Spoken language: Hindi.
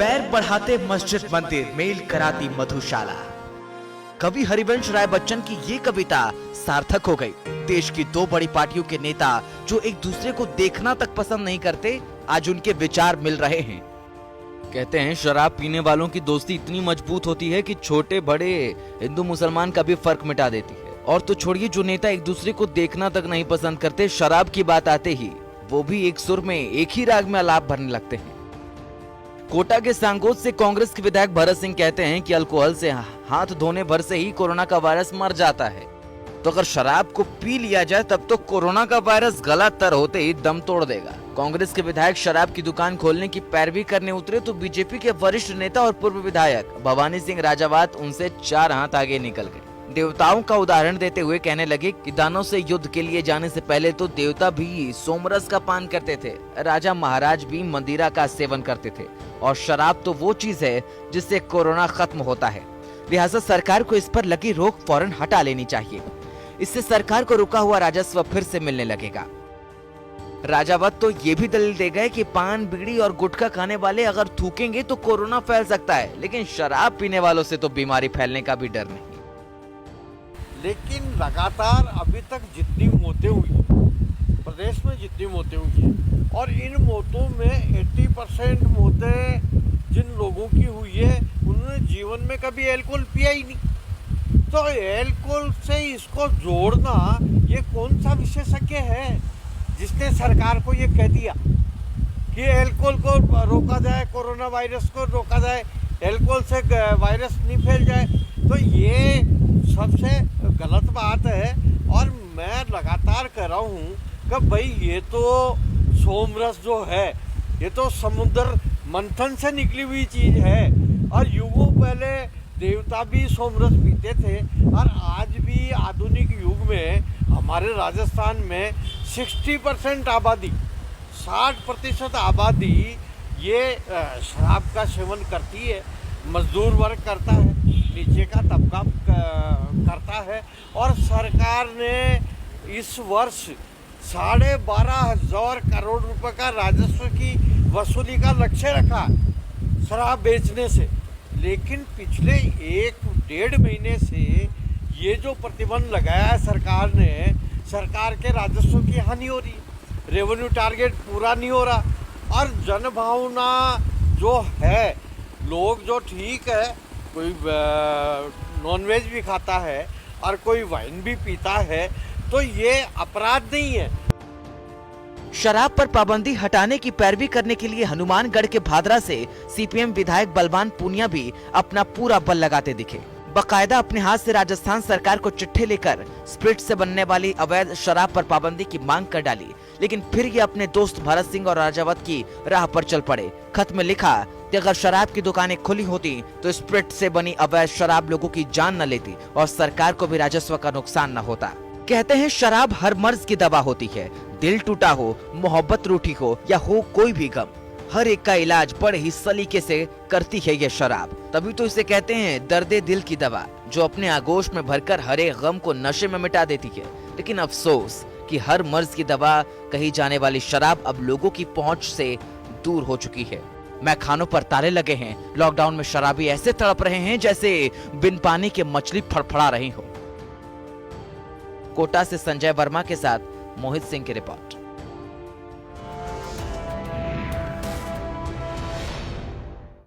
पैर बढ़ाते मस्जिद मंदिर, मेल कराती मधुशाला। कवि हरिवंश राय बच्चन की ये कविता सार्थक हो गई। देश की दो बड़ी पार्टियों के नेता जो एक दूसरे को देखना तक पसंद नहीं करते, आज उनके विचार मिल रहे हैं। कहते हैं शराब पीने वालों की दोस्ती इतनी मजबूत होती है कि छोटे बड़े हिंदू मुसलमान का भी फर्क मिटा देती है। और तो छोड़िए, जो नेता एक दूसरे को देखना तक नहीं पसंद करते, शराब की बात आते ही वो भी एक सुर में, एक ही राग में आलाप भरने लगते हैं। कोटा के सांगोद से कांग्रेस के विधायक भरत सिंह कहते हैं कि अल्कोहल से हाथ धोने भर से ही कोरोना का वायरस मर जाता है, तो अगर शराब को पी लिया जाए तब तो कोरोना का वायरस गला तर होते ही दम तोड़ देगा। कांग्रेस के विधायक शराब की दुकान खोलने की पैरवी करने उतरे तो बीजेपी के वरिष्ठ नेता और पूर्व विधायक भवानी सिंह राजावत उनसे 4 हाथ आगे निकल गए। देवताओं का उदाहरण देते हुए कहने लगे कि दानों से युद्ध के लिए जाने से पहले तो देवता भी सोमरस का पान करते थे, राजा महाराज भी मदिरा का सेवन करते थे, और शराब तो वो चीज है जिससे कोरोना खत्म होता है। लिहाजा सरकार को इस पर लगी रोक फौरन हटा लेनी चाहिए। इससे सरकार को रुका हुआ राजस्व फिर से मिलने लगेगा। राजावत तो ये भी दलील दे गए कि पान, बीड़ी और गुटखा खाने वाले अगर थूकेंगे तो कोरोना फैल सकता है, लेकिन शराब पीने वालों से तो बीमारी फैलने का भी डर नहीं। लेकिन लगातार अभी तक जितनी मौतें हुई प्रदेश में, जितनी मौतें हुई हैं, और इन मौतों में 80% मौतें जिन लोगों की हुई है उन्होंने जीवन में कभी अल्कोहल पिया ही नहीं। तो अल्कोहल से इसको जोड़ना, ये कौन सा विशेषज्ञ है जिसने सरकार को ये कह दिया कि अल्कोहल को रोका जाए, कोरोना वायरस को रोका जाए, अल्कोहल से वायरस नहीं फैल जाए? तो ये सबसे गलत बात है। और मैं लगातार कह रहा हूँ कि भाई ये तो सोमरस जो है, ये तो समुद्र मंथन से निकली हुई चीज है, और युगों पहले देवता भी सोमरस पीते थे। और आज भी आधुनिक युग में हमारे राजस्थान में 60% आबादी, 60% आबादी ये शराब का सेवन करती है। मजदूर वर्ग करता है, नीचे का तबका करता है। और सरकार ने इस वर्ष 12,500 करोड़ रुपए का राजस्व की वसूली का लक्ष्य रखा शराब बेचने से। लेकिन पिछले 1-1.5 महीने से ये जो प्रतिबंध लगाया है सरकार ने, सरकार के राजस्व की हानि हो रही है, रेवेन्यू टारगेट पूरा नहीं हो रहा। और जनभावना जो है, लोग जो ठीक है, कोई नॉनवेज भी खाता है और कोई वाइन भी पीता है, तो ये अपराध नहीं है। शराब पर पाबंदी हटाने की पैरवी करने के लिए हनुमानगढ़ के भादरा से सीपीएम विधायक बलवान पूनिया भी अपना पूरा बल लगाते दिखे। बकायदा अपने हाथ से राजस्थान सरकार को चिट्ठी लेकर स्प्रिट से बनने वाली अवैध शराब पर पाबंदी की मांग कर डाली। लेकिन फिर ये अपने दोस्त भरत सिंह और राजावत की राह पर चल पड़े। खत में लिखा कि अगर शराब की दुकानें खुली होती तो स्प्रिट से बनी अवैध शराब लोगों की जान न लेती और सरकार को भी राजस्व का नुकसान न होता। कहते हैं शराब हर मर्ज की दवा होती है। दिल टूटा हो, मोहब्बत रूठी हो या हो कोई भी गम, हर एक का इलाज बड़े ही सलीके से करती है ये शराब। तभी तो इसे कहते हैं दर्दे दिल की दवा, जो अपने आगोश में भरकर हर एक गम को नशे में मिटा देती है। लेकिन अफसोस कि हर मर्ज की दवा कही जाने वाली शराब अब लोगों की पहुंच से दूर हो चुकी है। मैखानों पर ताले लगे हैं। लॉकडाउन में शराबी ऐसे तड़प रहे हैं जैसे बिन पानी के मछली फड़फड़ा रही हो। कोटा से संजय वर्मा के साथ मोहित सिंह की रिपोर्ट।